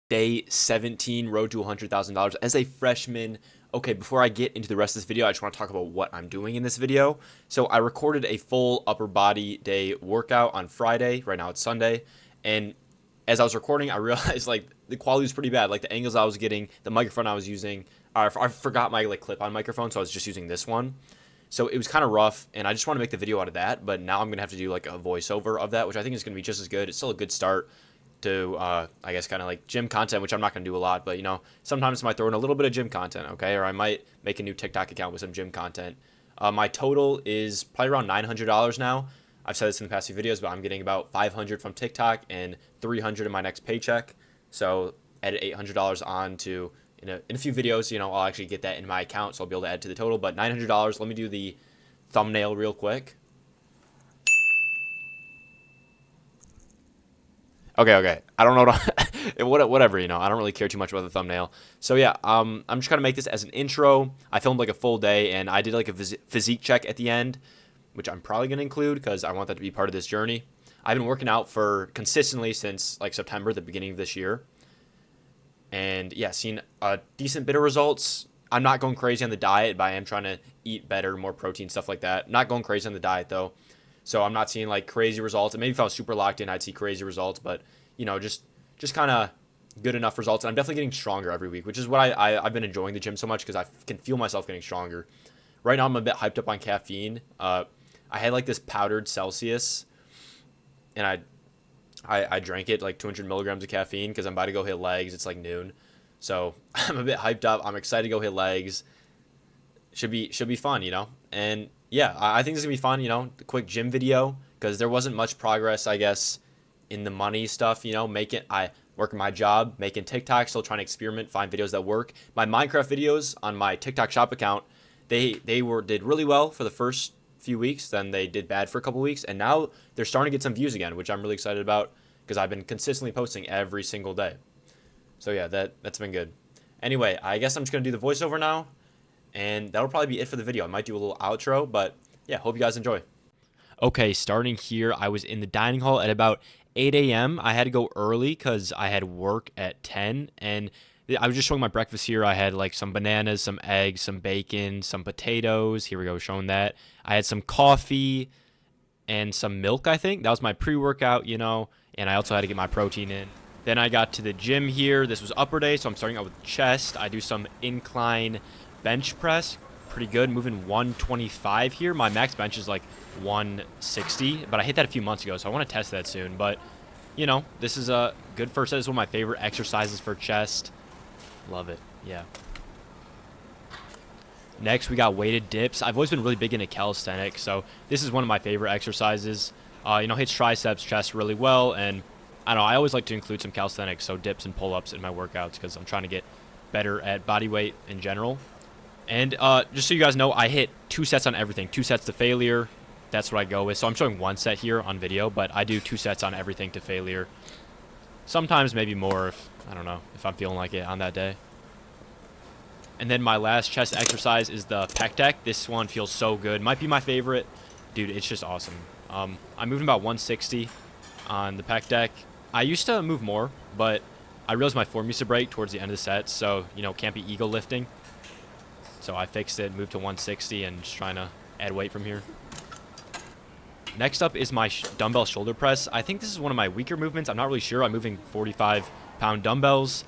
Day 17, road to $100,000 as a freshman. Okay, before I get into the rest of this video, I just want to talk about what I'm doing in this video. So I recorded a full upper body day workout on Friday. Right now it's Sunday. And as I was recording, I realized like the quality was pretty bad. Like the angles I was getting, the microphone I was using, I forgot my like clip-on microphone, so I was just using this one. So it was kind of rough, and I just want to make the video out of that. But now I'm going to have to do like a voiceover of that, which I think is going to be just as good. It's still a good start to, I guess, kind of like gym content, which I'm not going to do a lot, but, you know, sometimes I might throw in a little bit of gym content, okay? Or I might make a new TikTok account with some gym content. My total is probably around $900 now. I've said this in the past few videos, but I'm getting about $500 from TikTok and $300 in my next paycheck. So add $800 on to, in a few videos, you know, I'll actually get that in my account, so I'll be able to add to the total. But $900, let me do the thumbnail real quick. Okay. I don't know whatever, you know. I don't really care too much about the thumbnail. So yeah, I'm just gonna make this as an intro. I filmed like a full day, and I did like a physique check at the end, which I'm probably gonna include because I want that to be part of this journey. I've been working out for consistently since like September, the beginning of this year, and yeah, seen a decent bit of results. I'm not going crazy on the diet, but I am trying to eat better, more protein, stuff like that. Not going crazy on the diet though. So I'm not seeing like crazy results. And maybe if I was super locked in, I'd see crazy results. But, you know, just kind of good enough results. And I'm definitely getting stronger every week, which is what I've been enjoying the gym so much because I can feel myself getting stronger. Right now I'm a bit hyped up on caffeine. I had like this powdered Celsius, and I drank it, like 200 milligrams of caffeine, because I'm about to go hit legs. It's like noon. So I'm a bit hyped up. I'm excited to go hit legs. Should be fun, you know? And yeah, I think this is gonna be fun, you know, the quick gym video, because there wasn't much progress, I guess, in the money stuff, you know, I working my job, making TikTok, still trying to experiment, find videos that work. My Minecraft videos on my TikTok shop account, they did really well for the first few weeks, then they did bad for a couple weeks, and now they're starting to get some views again, which I'm really excited about because I've been consistently posting every single day. So yeah, that's been good. Anyway, I guess I'm just gonna do the voiceover now. And that'll probably be it for the video. I might do a little outro, but yeah, hope you guys enjoy. Okay, starting here, I was in the dining hall at about 8 a.m. I had to go early because I had work at 10, and I was just showing my breakfast here. I had like some bananas, some eggs, some bacon, some potatoes. Here we go, showing that. I had some coffee and some milk, I think. That was my pre-workout, you know, and I also had to get my protein in. Then I got to the gym here. This was upper day, so I'm starting out with chest. I do some incline bench press, pretty good, moving 125 here. My max bench is like 160, but I hit that a few months ago, so I want to test that soon. But you know, this is a good first set. This is one of my favorite exercises for chest. Love it. Yeah. Next, we got weighted dips. I've always been really big into calisthenics, so this is one of my favorite exercises. You know, hits triceps, chest really well, and I don't know, I always like to include some calisthenics, so dips and pull-ups in my workouts because I'm trying to get better at body weight in general. And just so you guys know, I hit 2 sets on everything. 2 sets to failure. That's what I go with. So I'm showing 1 set here on video, but I do 2 sets on everything to failure. Sometimes maybe more if, I don't know, if I'm feeling like it on that day. And then my last chest exercise is the pec deck. This one feels so good. Might be my favorite. Dude, it's just awesome. I'm moving about 160 on the pec deck. I used to move more, but I realized my form used to break towards the end of the set, so, you know, can't be ego lifting. So I fixed it, moved to 160, and just trying to add weight from here. Next up is my dumbbell shoulder press. I think this is one of my weaker movements. I'm not really sure. I'm moving 45-pound dumbbells.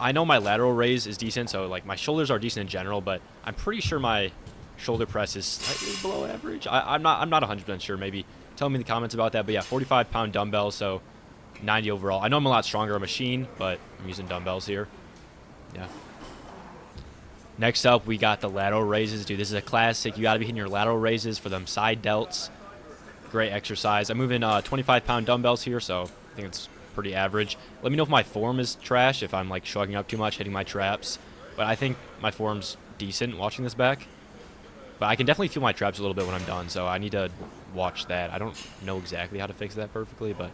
I know my lateral raise is decent, so like my shoulders are decent in general, but I'm pretty sure my shoulder press is slightly below average. I'm not 100% sure. Maybe tell me in the comments about that. But yeah, 45-pound dumbbells, so 90 overall. I know I'm a lot stronger on a machine, but I'm using dumbbells here. Yeah. Next up, we got the lateral raises. Dude, this is a classic. You got to be hitting your lateral raises for them side delts. Great exercise. I'm moving 25-pound dumbbells here, so I think it's pretty average. Let me know if my form is trash, if I'm like shrugging up too much, hitting my traps. But I think my form's decent watching this back. But I can definitely feel my traps a little bit when I'm done, so I need to watch that. I don't know exactly how to fix that perfectly, but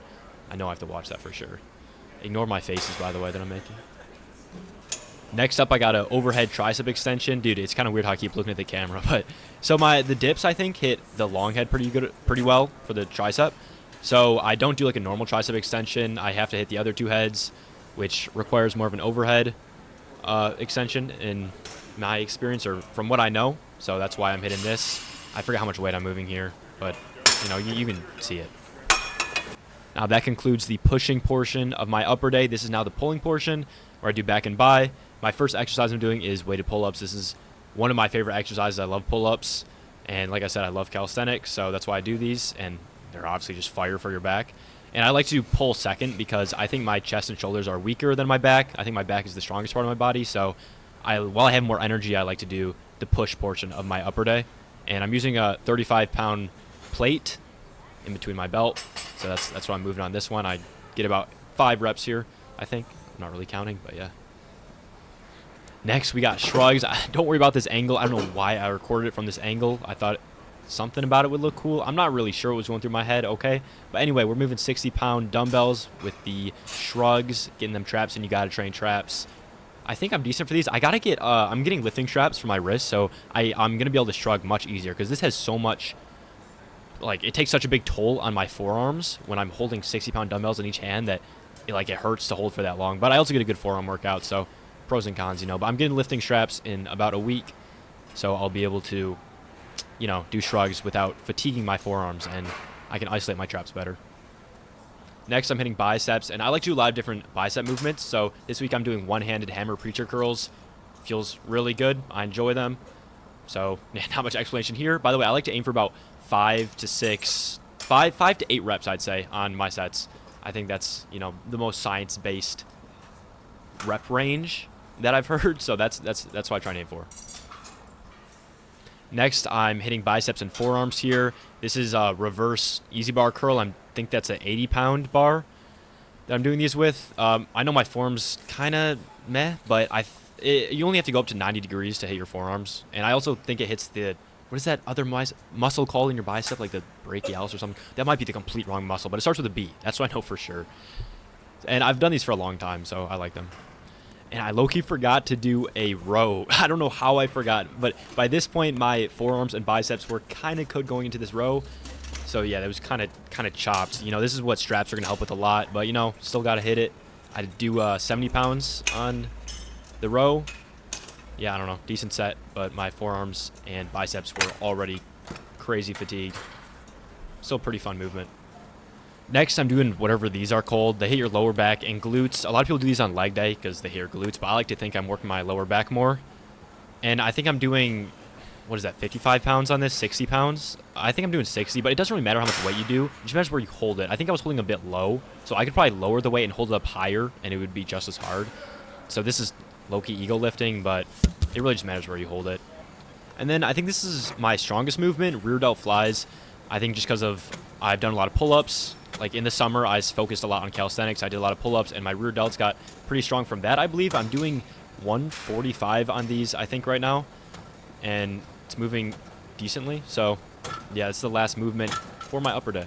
I know I have to watch that for sure. Ignore my faces, by the way, that I'm making. Next up, I got an overhead tricep extension. Dude, it's kind of weird how I keep looking at the camera, but so the dips I think hit the long head pretty well for the tricep. So I don't do like a normal tricep extension. I have to hit the other 2 heads. which requires more of an overhead extension in my experience, or from what I know. So that's why I'm hitting this. I forget how much weight I'm moving here, but you know, you can see it. Now that concludes the pushing portion of my upper day. This is now the pulling portion where I do back and by. My first exercise I'm doing is weighted pull-ups. This is one of my favorite exercises. I love pull-ups, and like I said, I love calisthenics, so that's why I do these, and they're obviously just fire for your back. And I like to pull second because I think my chest and shoulders are weaker than my back. I think my back is the strongest part of my body, so while I have more energy, I like to do the push portion of my upper day. And I'm using a 35-pound plate in between my belt, so that's what I'm moving on this one. I get about 5 reps here, I think. I'm not really counting, but yeah. Next, we got shrugs. Don't worry about this angle. I don't know why I recorded it from this angle. I thought something about it would look cool. I'm not really sure what was going through my head, okay? But anyway, we're moving 60-pound dumbbells with the shrugs, getting them traps, and you got to train traps. I think I'm decent for these. I got to get, I'm getting lifting straps for my wrist, so I'm going to be able to shrug much easier because this has so much, like, it takes such a big toll on my forearms when I'm holding 60-pound dumbbells in each hand that, it hurts to hold for that long. But I also get a good forearm workout, so pros and cons, you know. But I'm getting lifting straps in about a week, so I'll be able to, you know, do shrugs without fatiguing my forearms, and I can isolate my traps better. Next, I'm hitting biceps, and I like to do a lot of different bicep movements. So this week I'm doing one-handed hammer preacher curls. Feels really good. I enjoy them. So not much explanation here. By the way, I like to aim for about 5 to 8 reps, I'd say, on my sets. I think that's, you know, the most science-based rep range that I've heard. So that's what I try and aim for. Next, I'm hitting biceps and forearms here. This is a reverse easy bar curl. I think that's an 80-pound bar that I'm doing these with. I know my forearms kind of meh, but you only have to go up to 90 degrees to hit your forearms. And I also think it hits the, what is that other muscle called in your bicep, like the brachialis or something? That might be the complete wrong muscle, but it starts with a B. That's what I know for sure. And I've done these for a long time, so I like them. And I low-key forgot to do a row. I don't know how I forgot, but by this point, my forearms and biceps were kind of cooked going into this row. So yeah, that was kind of chopped. You know, this is what straps are going to help with a lot, but you know, still got to hit it. I do 70 pounds on the row. Yeah, I don't know, decent set, but my forearms and biceps were already crazy fatigued. Still pretty fun movement. Next, I'm doing whatever these are called. They hit your lower back and glutes. A lot of people do these on leg day because they hit your glutes, but I like to think I'm working my lower back more. And I think I'm doing, what is that, 55 pounds on this, 60 pounds? I think I'm doing 60, but it doesn't really matter how much weight you do. It just matters where you hold it. I think I was holding a bit low, so I could probably lower the weight and hold it up higher, and it would be just as hard. So this is low-key ego lifting, but it really just matters where you hold it. And then I think this is my strongest movement, rear delt flies. I think just because I've done a lot of pull-ups. Like in the summer, I focused a lot on calisthenics. I did a lot of pull-ups, and my rear delts got pretty strong from that, I believe. I'm doing 145 on these, I think, right now. And it's moving decently. So, yeah, it's the last movement for my upper day.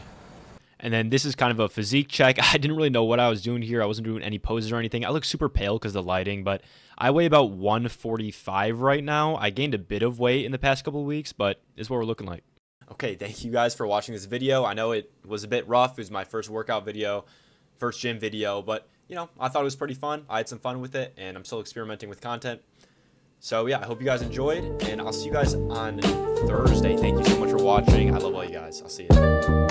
And then this is kind of a physique check. I didn't really know what I was doing here. I wasn't doing any poses or anything. I look super pale because of the lighting, but I weigh about 145 right now. I gained a bit of weight in the past couple of weeks, but this is what we're looking like. Okay, thank you guys for watching this video. I know it was a bit rough. It was my first workout video, first gym video, but, you know, I thought it was pretty fun. I had some fun with it, and I'm still experimenting with content. So, yeah, I hope you guys enjoyed, and I'll see you guys on Thursday. Thank you so much for watching. I love all you guys. I'll see you.